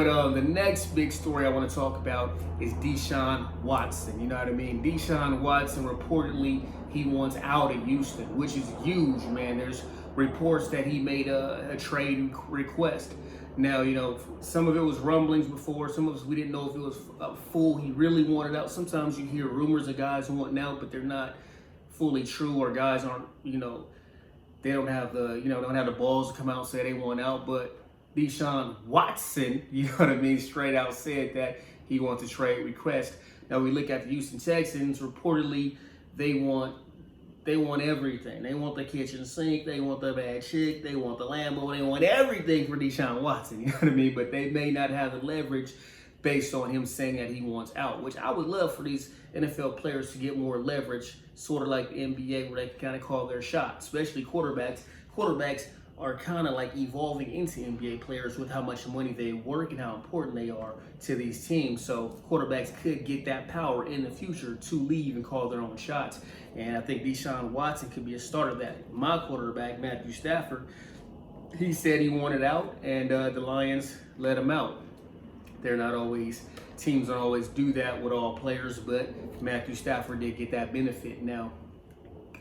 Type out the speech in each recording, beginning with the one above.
But the next big story I want to talk about is Deshaun Watson. You know what I mean? Deshaun Watson reportedly he wants out of Houston, which is huge, man. There's reports that he made a trade request. Now, some of it was rumblings before. Some of us we didn't know if it was full. He really wanted out. Sometimes you hear rumors of guys wanting out, but they're not fully true, or guys aren't, they don't have the balls to come out and say they want out. But Deshaun Watson, you know what I mean, straight out said that he wants a trade request. Now we look at the Houston Texans. Reportedly, they want everything. They want the kitchen sink. They want the bad chick. They want the Lambo. They want everything for Deshaun Watson. You know what I mean? But they may not have the leverage based on him saying that he wants out, which I would love for these NFL players to get more leverage, sort of like the NBA, where they can kind of call their shot, especially quarterbacks. Quarterbacks are kind of like evolving into NBA players with how much money they work and how important they are to these teams. So quarterbacks could get that power in the future to leave and call their own shots. And I think Deshaun Watson could be a start of that. My quarterback, Matthew Stafford, he said he wanted out, and the Lions let him out. Teams don't always do that with all players, but Matthew Stafford did get that benefit. Now,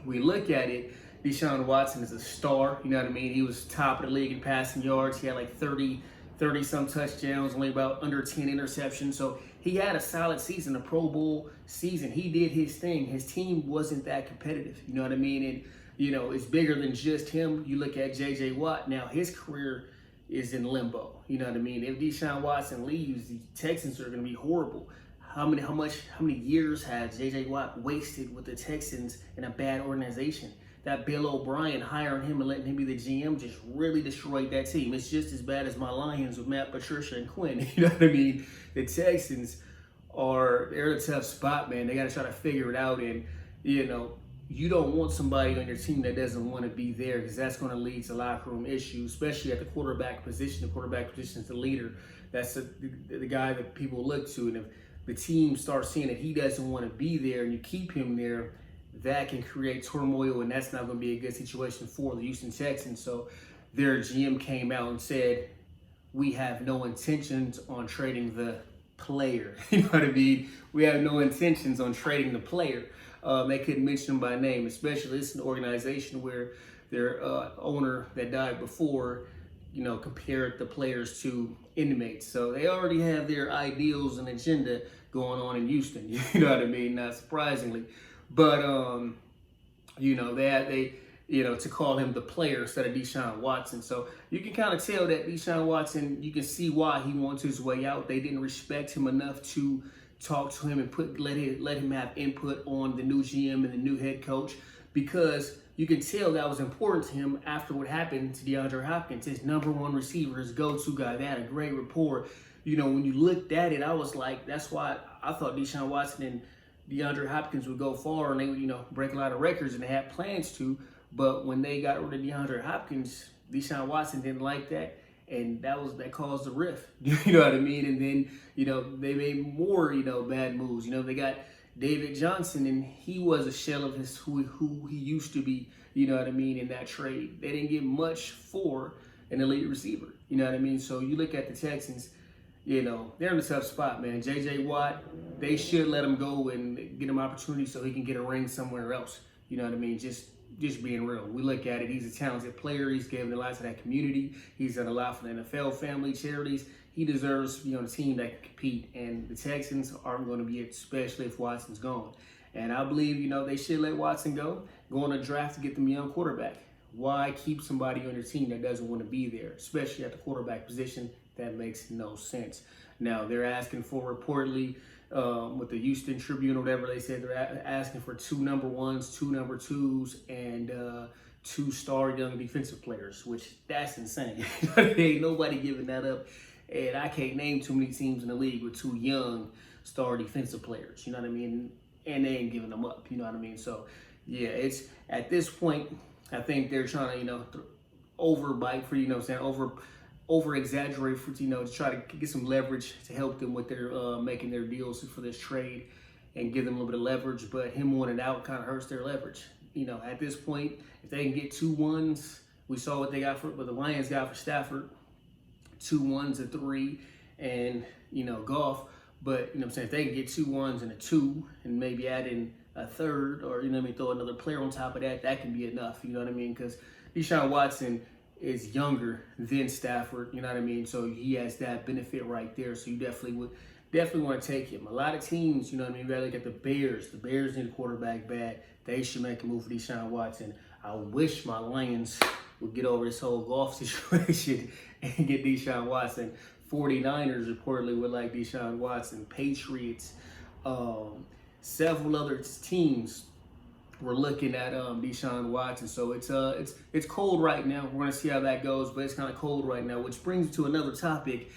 we look at it, Deshaun Watson is a star, you know what I mean? He was top of the league in passing yards. He had like 30 some touchdowns, only about under 10 interceptions. So he had a solid season, a Pro Bowl season. He did his thing. His team wasn't that competitive, you know what I mean? And, it's bigger than just him. You look at J.J. Watt, now his career is in limbo, you know what I mean? If Deshaun Watson leaves, the Texans are going to be horrible. How many years has J.J. Watt wasted with the Texans in a bad organization? That Bill O'Brien hiring him and letting him be the GM just really destroyed that team. It's just as bad as my Lions with Matt Patricia and Quinn. You know what I mean? The Texans they're in a tough spot, man. They got to try to figure it out. And, you don't want somebody on your team that doesn't want to be there, because that's going to lead to locker room issues, especially at the quarterback position. The quarterback position is the leader. That's the guy that people look to. And if the team starts seeing that he doesn't want to be there and you keep him there, that can create turmoil, and that's not going to be a good situation for the Houston Texans. So their GM came out and said, we have no intentions on trading the player. You know what I mean? We have no intentions on trading the player. They couldn't mention him by name, especially this is an organization where their owner that died before, compared the players to inmates. So they already have their ideals and agenda going on in Houston. You know what I mean? Not surprisingly. But, to call him the player instead of Deshaun Watson. So you can kind of tell that Deshaun Watson, you can see why he wants his way out. They didn't respect him enough to talk to him and let him have input on the new GM and the new head coach, because you can tell that was important to him after what happened to DeAndre Hopkins, his number one receiver, his go-to guy. They had a great rapport. When you looked at it, I was like, that's why I thought Deshaun Watson and DeAndre Hopkins would go far and they would, break a lot of records, and they had plans to. But when they got rid of DeAndre Hopkins, Deshaun Watson didn't like that, and that caused a rift. You know what I mean? And then, they made more, bad moves. They got David Johnson, and he was a shell of who he used to be, you know what I mean, in that trade. They didn't get much for an elite receiver, you know what I mean? So you look at the Texans, they're in a tough spot, man. J.J. Watt, they should let him go and get him opportunity so he can get a ring somewhere else. You know what I mean? Just being real. We look at it, he's a talented player. He's given a lot to that community. He's done a lot for the NFL, family, charities. He deserves to be on a team that can compete, and the Texans aren't going to be it, especially if Watson's gone. And I believe, they should let Watson go on a draft to get them a young quarterback. Why keep somebody on your team that doesn't want to be there, especially at the quarterback position? That makes no sense. Now, they're asking for, reportedly, with the Houston Tribune or whatever, they said they're asking for 2 number 1s, 2 number 2s, and 2 star young defensive players, which that's insane. Ain't nobody giving that up. And I can't name too many teams in the league with 2 young star defensive players, you know what I mean? And they ain't giving them up, you know what I mean? So, yeah, it's at this point, I think they're trying to, overbite for, over exaggerate for, to try to get some leverage to help them with their making their deals for this trade and give them a little bit of leverage. But him wanting out kind of hurts their leverage. At this point, if they can get 2 1s, we saw what the Lions got for Stafford, 2 1s, a 3, and Goff. But you know what I'm saying, if they can get 2 1s and a 2 and maybe add in a third, or throw another player on top of that, that can be enough. You know what I mean? Because Deshaun Watson is younger than Stafford. You know what I mean? So he has that benefit right there. So you definitely want to take him. A lot of teams, you know what I mean? You gotta look at the Bears. The Bears need a quarterback bad. They should make a move for Deshaun Watson. I wish my Lions would get over this whole golf situation and get Deshaun Watson. 49ers reportedly would like Deshaun Watson. Patriots, several other teams were looking at Deshaun Watson. So it's cold right now. We're gonna see how that goes, but it's kind of cold right now. Which brings me to another topic.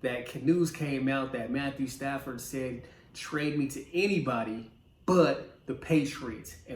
That news came out that Matthew Stafford said, "Trade me to anybody but the Patriots." And